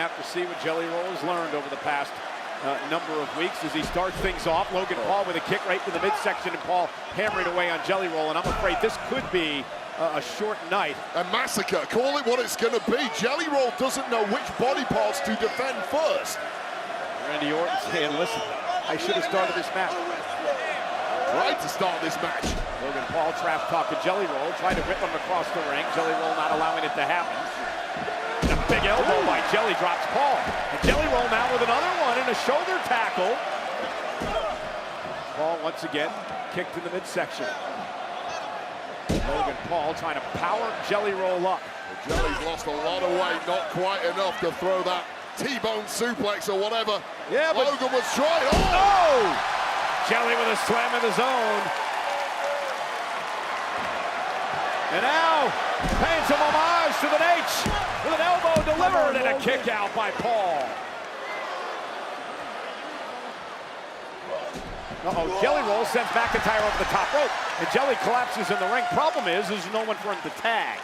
to have to see what Jelly Roll has learned over the past number of weeks as he starts things off. Logan Paul with a kick right to the midsection, and Paul hammering away on Jelly Roll, and I'm afraid this could be a short night. A massacre, call it what it's going to be. Jelly Roll doesn't know which body parts to defend first. Randy Orton saying, listen, I should have started this match. Tried to start this match. Logan Paul trash talking Jelly Roll, trying to rip him across the ring. Jelly Roll not allowing it to happen. And a big elbow by Jelly drops Paul. And Jelly Roll now with another one and a shoulder tackle. Paul once again kicked in the midsection. Logan Paul trying to power Jelly Roll up. Well, Jelly's lost a lot of weight, not quite enough to throw that T-bone suplex or whatever. Yeah, but Logan was trying. Oh! No! Jelly with a slam in the zone. And now, paying some homage to the H with an elbow delivered and a kick out by Paul. Jelly Roll sends McIntyre over the top rope, and Jelly collapses in the ring. Problem is there's no one for him to tag.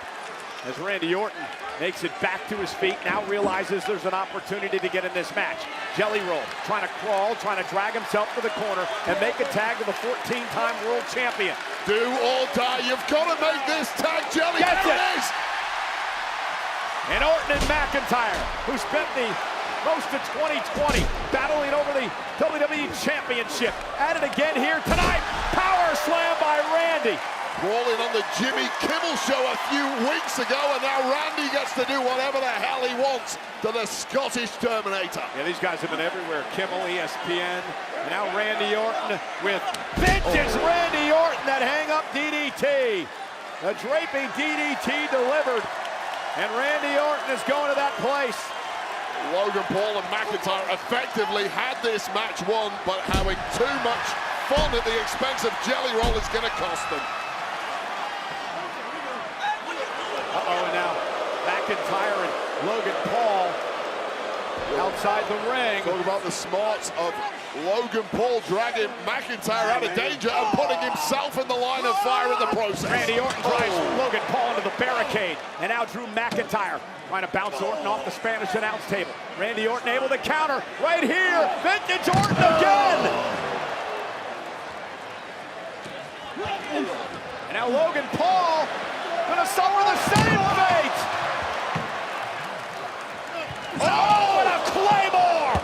As Randy Orton makes it back to his feet, now realizes there's an opportunity to get in this match. Jelly Roll trying to crawl, trying to drag himself to the corner and make a tag with a 14-time world champion. Do or die, you've got to make this tag, Jelly. Gets there it. It is. And Orton and McIntyre, who spent the most of 2020 battling over the WWE Championship, at it again here tonight. Power slam by Randy. Brawling on the Jimmy Kimmel show a few weeks ago, and now Randy gets to do whatever the hell he wants to the Scottish Terminator. Yeah, these guys have been everywhere. Kimmel, ESPN, and now Randy Orton with vintage Randy Orton, that hang-up DDT. The draping DDT delivered, and Randy Orton is going to that place. Logan Paul and McIntyre effectively had this match won, but having too much fun at the expense of Jelly Roll is going to cost them. And now McIntyre and Logan Paul outside the ring. Talk about the smarts of Logan Paul dragging McIntyre out of danger and putting himself in the line of fire in the process. Randy Orton drives Logan Paul into the barricade, and now Drew McIntyre trying to bounce Orton off the Spanish announce table. Randy Orton able to counter right here. Vintage Orton again. And now Logan Paul gonna suffer the same fate. Oh, and a Claymore!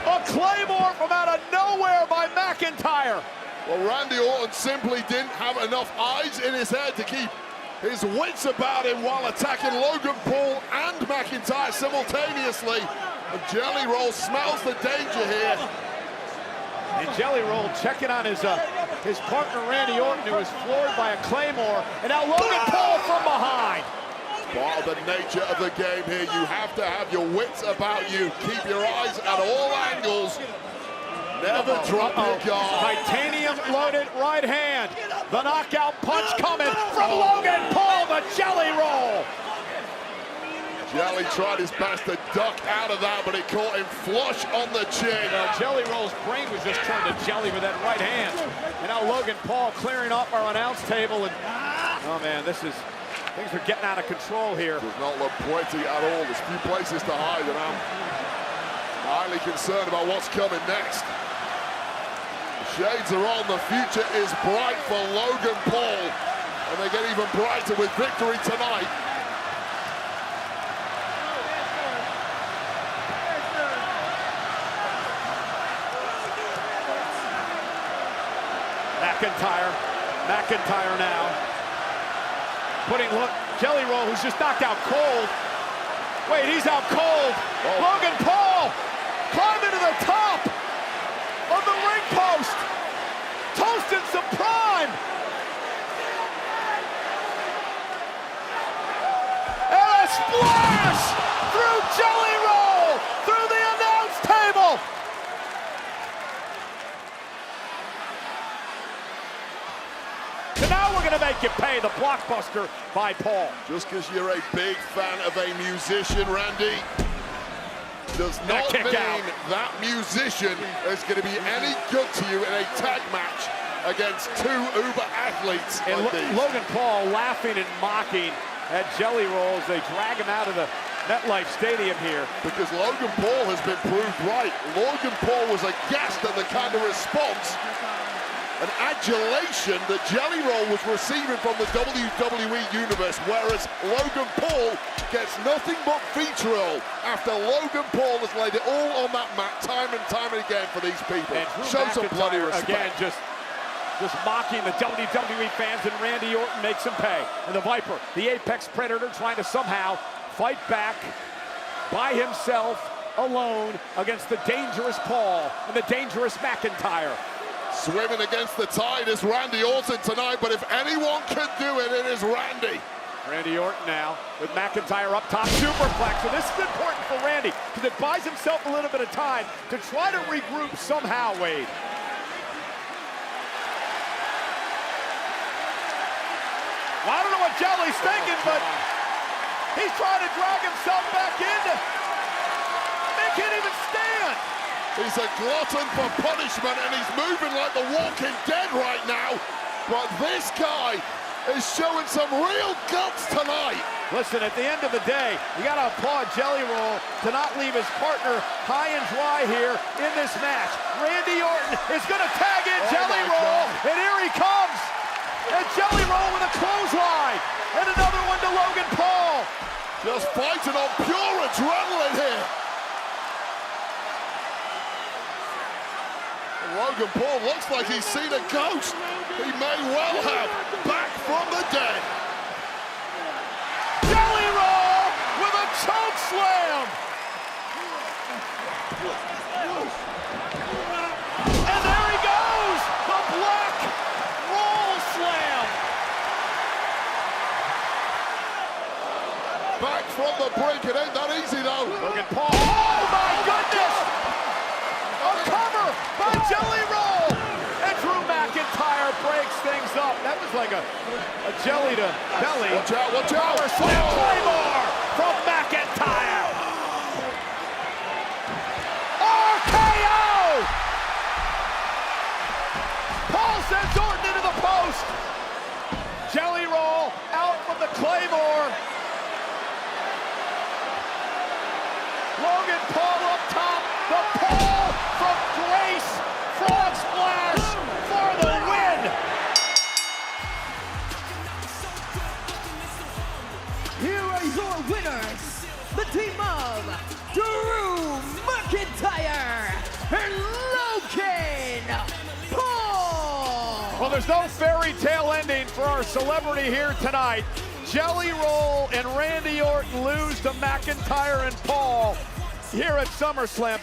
A Claymore from out of nowhere by McIntyre. Well, Randy Orton simply didn't have enough eyes in his head to keep his wits about him while attacking Logan Paul and McIntyre simultaneously. And Jelly Roll smells the danger here. And Jelly Roll checking on his partner Randy Orton, who was floored by a Claymore. And now Logan Paul from behind. Part of the nature of the game here, you have to have your wits about you. Keep your eyes at all angles. Never drop your guard. Titanium loaded right hand. The knockout punch coming from Logan Paul, the Jelly Roll. Jelly tried his best to duck out of that, but it caught him flush on the chin. Jelly Roll's brain was just turned to jelly with that right hand. And now Logan Paul clearing up our announce table. And oh man, things are getting out of control here. Does not look pretty at all. There's few places to hide, and I'm highly concerned about what's coming next. The shades are on. The future is bright for Logan Paul, and they get even brighter with victory tonight. McIntyre now. Jelly Roll, who's just knocked out cold. Wait, he's out cold. Oh. Logan Paul climbing to the top of the ring post. Toasting some prime. And a splash through Jelly Roll, through the announce table. So now we're gonna make you pay the blockbuster by Paul. Just because you're a big fan of a musician, Randy, does not mean that musician is going to be any good to you in a tag match against two uber athletes. And like these. Logan Paul laughing and mocking at Jelly Roll as they drag him out of the MetLife Stadium here. Because Logan Paul has been proved right. Logan Paul was aghast at the kind of response and adulation that Jelly Roll was receiving from the WWE Universe, whereas Logan Paul gets nothing but vitriol after Logan Paul has laid it all on that mat time and time again for these people. And Drew Show some bloody McIntyre, respect. again, just mocking the WWE fans, and Randy Orton makes him pay. And the Viper, the Apex Predator, trying to somehow fight back by himself, alone, against the dangerous Paul and the dangerous McIntyre. Swimming against the tide is Randy Orton tonight, but if anyone can do it, it is Randy. Randy Orton now with McIntyre up top, superplex. And this is important for Randy because it buys himself a little bit of time to try to regroup somehow, Wade. Well, I don't know what Jelly's thinking, but he's trying to drag himself back in. They can't even stand. He's a glutton for punishment, and he's moving like the Walking Dead right now. But this guy is showing some real guts tonight. Listen, at the end of the day, you got to applaud Jelly Roll to not leave his partner high and dry here in this match. Randy Orton is going to tag in Jelly Roll, and here he comes. And Jelly Roll with a clothesline, and another one to Logan Paul. Just fighting on pure adrenaline here. Logan Paul looks like he's seen a ghost. He may well have. Back from the dead. Jelly Roll with a choke slam. And there he goes, the Black Roll Slam. Back from the brink. It ain't that easy though. Logan Paul. Oh my goodness! A cover by Jelly Roll. And Drew McIntyre breaks things up. That was like a jelly to belly. Watch out, watch out. Power slam Claymore from McIntyre. RKO! Paul sends Orton into the post. Jelly Roll out with the Claymore. Logan Paul up top. The Paul from Grace. Frog splash for the win. Here are your winners, the team of Drew McIntyre and Logan Paul. Well, there's no fairy tale ending for our celebrity here tonight. Jelly Roll and Randy Orton lose to McIntyre and Paul here at SummerSlam.